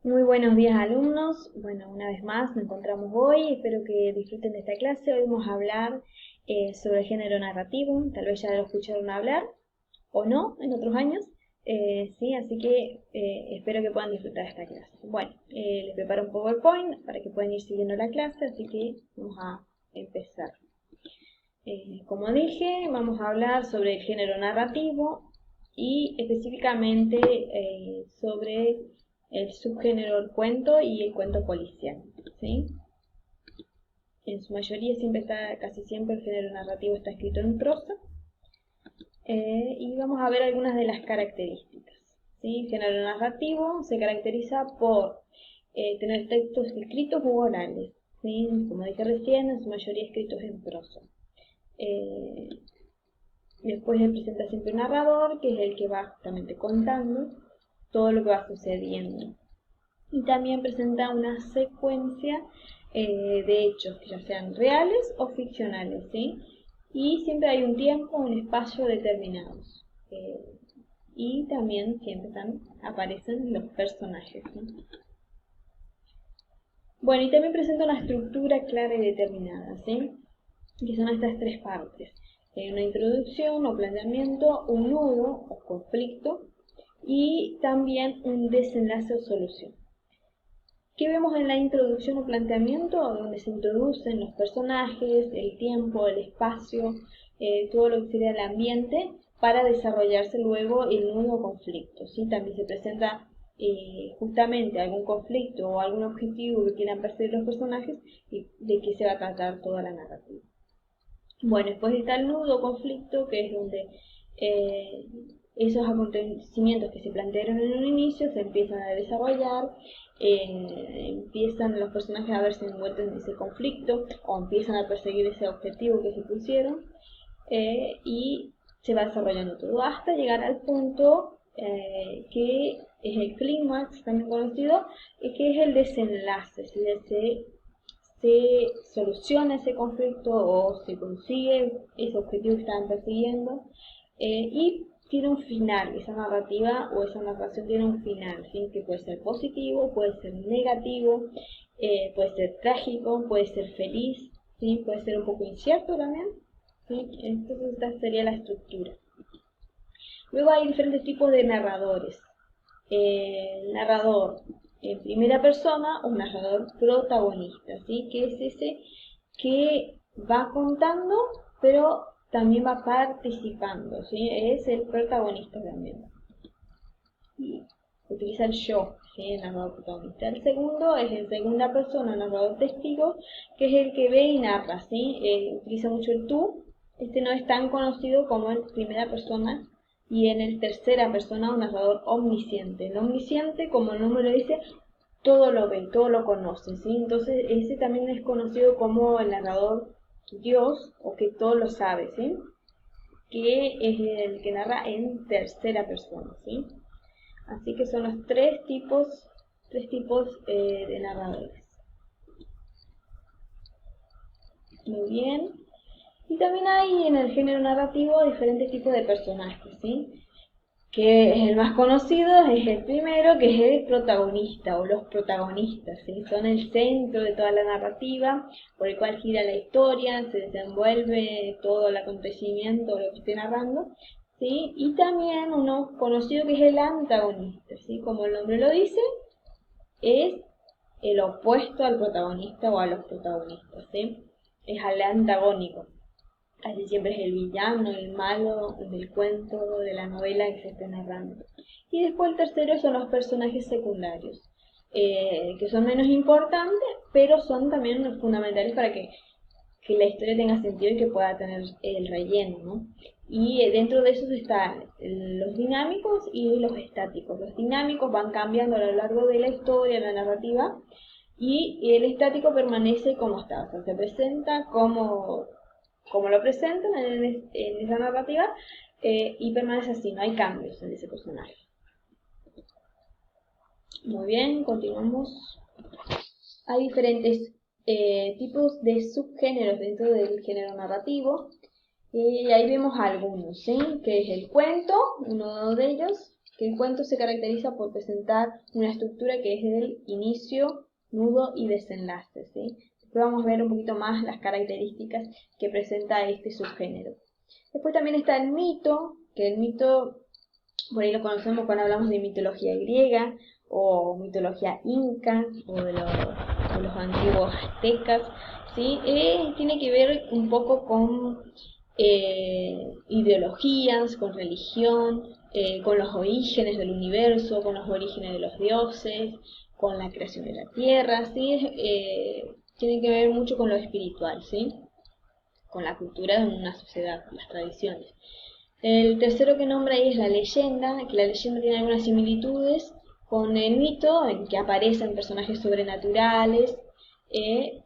Muy buenos días, alumnos. Bueno, una vez más nos encontramos hoy. Espero que disfruten de esta clase. Hoy vamos a hablar sobre el género narrativo. Tal vez ya lo escucharon hablar o no en otros años. Sí, así que espero que puedan disfrutar de esta clase. Bueno, les preparo un PowerPoint para que puedan ir siguiendo la clase, así que vamos a empezar. Como dije, vamos a hablar sobre el género narrativo y específicamente sobre el subgénero del cuento y el cuento policial, ¿sí? En su mayoría casi siempre el género narrativo está escrito en prosa, y vamos a ver algunas de las características, ¿sí? El género narrativo se caracteriza por tener textos escritos u orales, ¿sí? Como dije recién, en su mayoría escritos en prosa. Eh, Después él presenta siempre un narrador, que es el que va justamente contando todo lo que va sucediendo. Y también presenta una secuencia de hechos, que ya sean reales o ficcionales, ¿sí? Y siempre hay un tiempo, un espacio determinados. Y también siempre aparecen los personajes, ¿no? Bueno, y también presenta una estructura clara y determinada, ¿sí? Que son estas tres partes. Una introducción o planteamiento, un nudo o conflicto y también un desenlace o solución. ¿Qué vemos en la introducción o planteamiento? Donde se introducen los personajes, el tiempo, el espacio, todo lo que sería el ambiente para desarrollarse luego el nudo o conflicto, ¿sí? También se presenta justamente algún conflicto o algún objetivo que quieran perseguir los personajes y de qué se va a tratar toda la narrativa. Bueno, después está el nudo conflicto, que es donde eh, esos acontecimientos que se plantearon en un inicio se empiezan a desarrollar, empiezan los personajes a verse envueltos en ese conflicto o empiezan a perseguir ese objetivo que se pusieron, y se va desarrollando todo hasta llegar al punto que es el clímax, también conocido, que es el desenlace, es decir, se soluciona ese conflicto o se consigue ese objetivo que estaban persiguiendo, y tiene un final, esa narrativa o esa narración tiene un final, ¿sí? Que puede ser positivo, puede ser negativo, puede ser trágico, puede ser feliz, ¿sí? Puede ser un poco incierto también, ¿sí? Entonces esta sería la estructura. Luego hay diferentes tipos de narradores. El narrador en primera persona o un narrador protagonista, ¿sí? Que es ese que va contando, pero también va participando, ¿sí? Es el protagonista también. Y utiliza el yo, ¿sí? El narrador protagonista. El segundo es en segunda persona, el narrador testigo, que es el que ve y narra, ¿sí? Utiliza mucho el tú. Este no es tan conocido como en primera persona y en el tercera persona un narrador omnisciente. El omnisciente, como el nombre lo dice, todo lo ve, todo lo conoce, ¿sí? Entonces ese también es conocido como el narrador Dios o que todo lo sabe, ¿sí? Que es el que narra en tercera persona, ¿sí? Así que son los tres tipos de narradores. Muy bien. Y también hay en el género narrativo diferentes tipos de personajes, ¿sí? Que es el más conocido, es el primero, que es el protagonista o los protagonistas, ¿sí? Son el centro de toda la narrativa, por el cual gira la historia, se desenvuelve todo el acontecimiento, lo que esté narrando, ¿sí? Y también uno conocido que es el antagonista, ¿sí? Como el nombre lo dice, es el opuesto al protagonista o a los protagonistas, ¿sí? Es al antagónico. Casi siempre es el villano, el malo del cuento, de la novela que se esté narrando. Y después el tercero son los personajes secundarios, que son menos importantes, pero son también fundamentales para que la historia tenga sentido y que pueda tener el relleno, ¿no? Y dentro de esos están los dinámicos y los estáticos. Los dinámicos van cambiando a lo largo de la historia, la narrativa, y el estático permanece como está, o sea, se presenta como lo presentan en esa narrativa, y permanece así, no hay cambios en ese personaje. Muy bien, continuamos. Hay diferentes tipos de subgéneros dentro del género narrativo y ahí vemos algunos, ¿sí? Que es el cuento, uno de ellos, que el cuento se caracteriza por presentar una estructura que es el inicio, nudo y desenlace, ¿sí? Después vamos a ver un poquito más las características que presenta este subgénero. Después también está el mito, que el mito por ahí lo conocemos cuando hablamos de mitología griega o mitología inca o de los antiguos aztecas, ¿sí? Tiene que ver un poco con ideologías, con religión, con los orígenes del universo, con los orígenes de los dioses, con la creación de la tierra, ¿sí? Tiene que ver mucho con lo espiritual, ¿sí? Con la cultura de una sociedad, las tradiciones. El tercero que nombra ahí es la leyenda, que la leyenda tiene algunas similitudes con el mito, en que aparecen personajes sobrenaturales,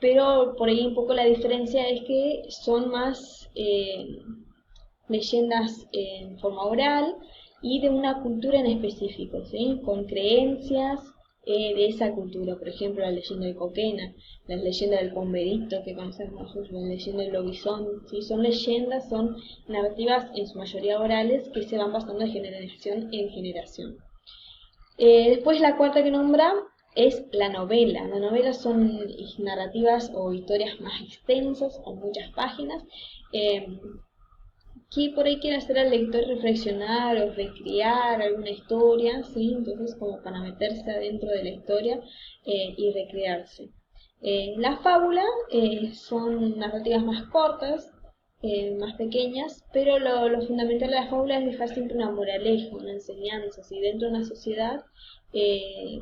pero por ahí un poco la diferencia es que son más leyendas en forma oral y de una cultura en específico, ¿sí? Con creencias de esa cultura. Por ejemplo, la leyenda de Coquena, la leyenda del Pomberito que conocemos nosotros, la leyenda del Lobizón, ¿sí? Son leyendas, son narrativas en su mayoría orales que se van pasando de generación en generación. Después la cuarta que nombra es la novela. La novela son narrativas o historias más extensas, con muchas páginas, que por ahí quiere hacer al lector reflexionar o recrear alguna historia, ¿sí? Entonces como para meterse adentro de la historia y recrearse. La fábula son narrativas más cortas, más pequeñas, pero lo fundamental de la fábula es dejar siempre una moraleja, una enseñanza, ¿sí? Dentro de una sociedad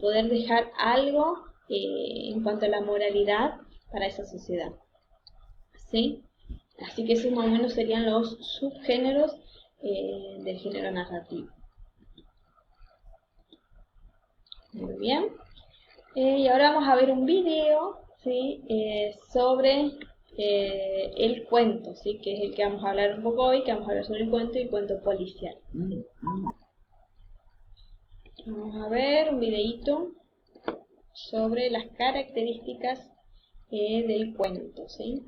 poder dejar algo en cuanto a la moralidad para esa sociedad, ¿sí? Así que esos más o menos serían los subgéneros del género narrativo. Muy bien. Y ahora vamos a ver un video, ¿sí? Sobre el cuento, ¿sí? Que es el que vamos a hablar un poco hoy, que vamos a hablar sobre el cuento y el cuento policial. Vamos a ver un videíto sobre las características del cuento, ¿sí?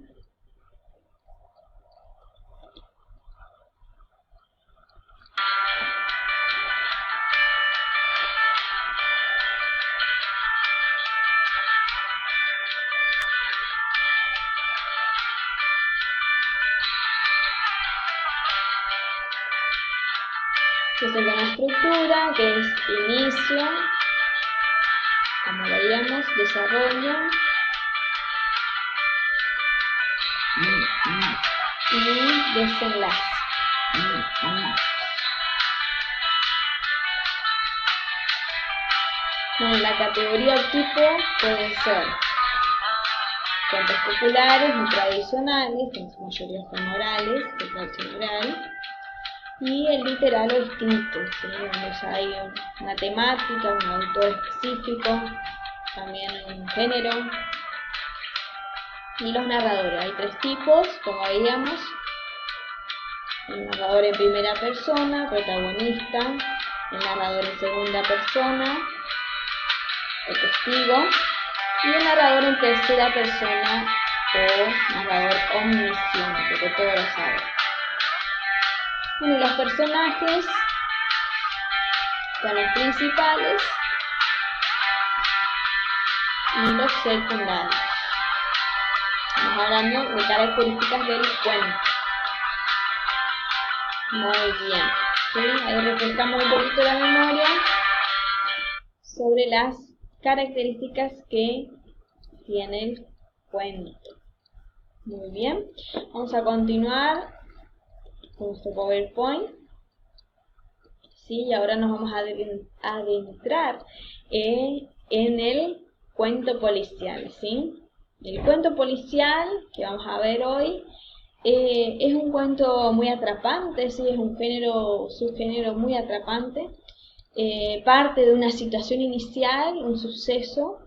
Entonces una estructura que es inicio, como veíamos, desarrollo y desenlace. Bueno, la categoría o tipo puede ser cuentos populares, muy tradicionales, que en su mayoría son orales, de tradición oral, y el literal o escrito, ¿sí? Donde ya hay una temática, un autor específico, también un género. Y los narradores, hay tres tipos, como veíamos: el narrador en primera persona, protagonista; el narrador en segunda persona, el testigo; y el narrador en tercera persona o narrador omnisciente, que todo lo sabe. Bueno, los personajes son los principales y los secundarios. Estamos hablando de características del cuento. Muy bien. ¿Sí? Ahí refrescamos un poquito la memoria sobre las características que tiene el cuento. Muy bien. Vamos a continuar con nuestro PowerPoint. ¿Sí? Y ahora nos vamos a adentrar en el cuento policial, ¿sí? El cuento policial que vamos a ver hoy es un cuento muy atrapante, ¿sí? Es un subgénero muy atrapante. Parte de una situación inicial, un suceso,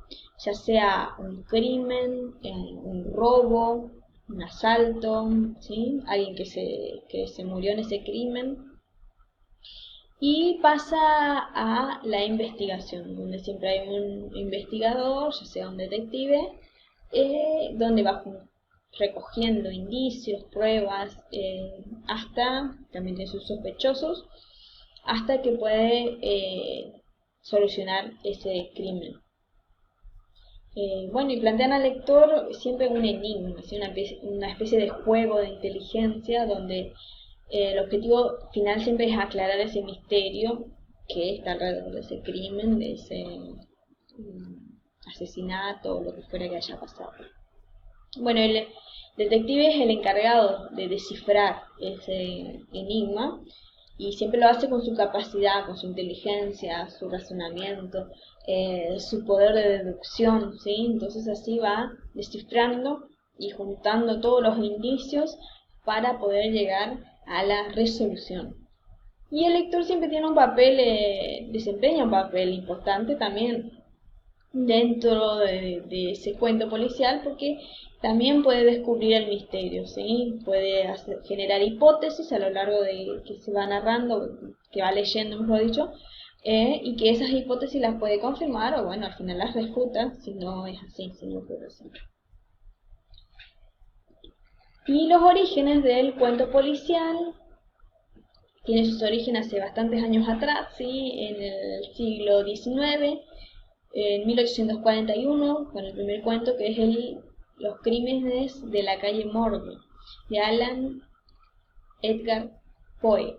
ya sea un crimen, un robo, un asalto, ¿sí? Alguien que se murió en ese crimen. Y pasa a la investigación, donde siempre hay un investigador, ya sea un detective, donde va recogiendo indicios, pruebas, hasta, también tiene sus sospechosos, hasta que puede solucionar ese crimen. Bueno, y plantean al lector siempre un enigma, ¿sí? Una especie de juego de inteligencia donde el objetivo final siempre es aclarar ese misterio que está alrededor de ese crimen, de ese asesinato o lo que fuera que haya pasado. Bueno, el detective es el encargado de descifrar ese enigma y siempre lo hace con su capacidad, con su inteligencia, su razonamiento, su poder de deducción, ¿sí? Entonces así va descifrando y juntando todos los indicios para poder llegar a la resolución. Y el lector siempre tiene un papel, desempeña un papel importante también dentro de ese cuento policial, porque también puede descubrir el misterio, ¿sí? Puede generar hipótesis a lo largo de que se va narrando, que va leyendo, mejor dicho, y que esas hipótesis las puede confirmar o bueno, al final las refuta si no es así, si no ocurre así. Y los orígenes del cuento policial tiene sus orígenes hace bastantes años atrás, ¿sí? En el siglo XIX, en 1841, con el primer cuento que es Los crímenes de la calle Morgue, de Alan Edgar Poe.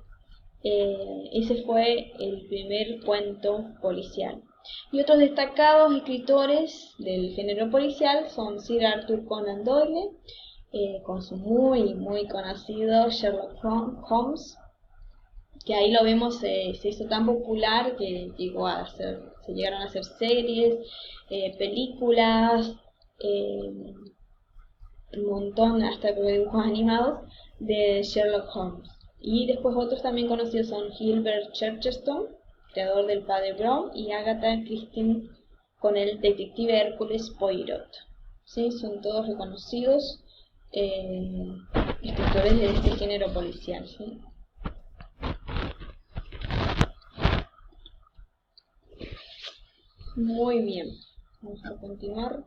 Ese fue el primer cuento policial. Y otros destacados escritores del género policial son Sir Arthur Conan Doyle, con su muy conocido Sherlock Holmes, que ahí lo vemos, se hizo tan popular que se llegaron a hacer series, películas, un montón, hasta con dibujos animados de Sherlock Holmes. Y después otros también conocidos son Gilbert Chesterton, creador del Padre Brown, y Agatha Christie con el detective Hércules Poirot. ¿Sí? Son todos reconocidos escritores de este género policial. ¿Sí? Muy bien, vamos a continuar.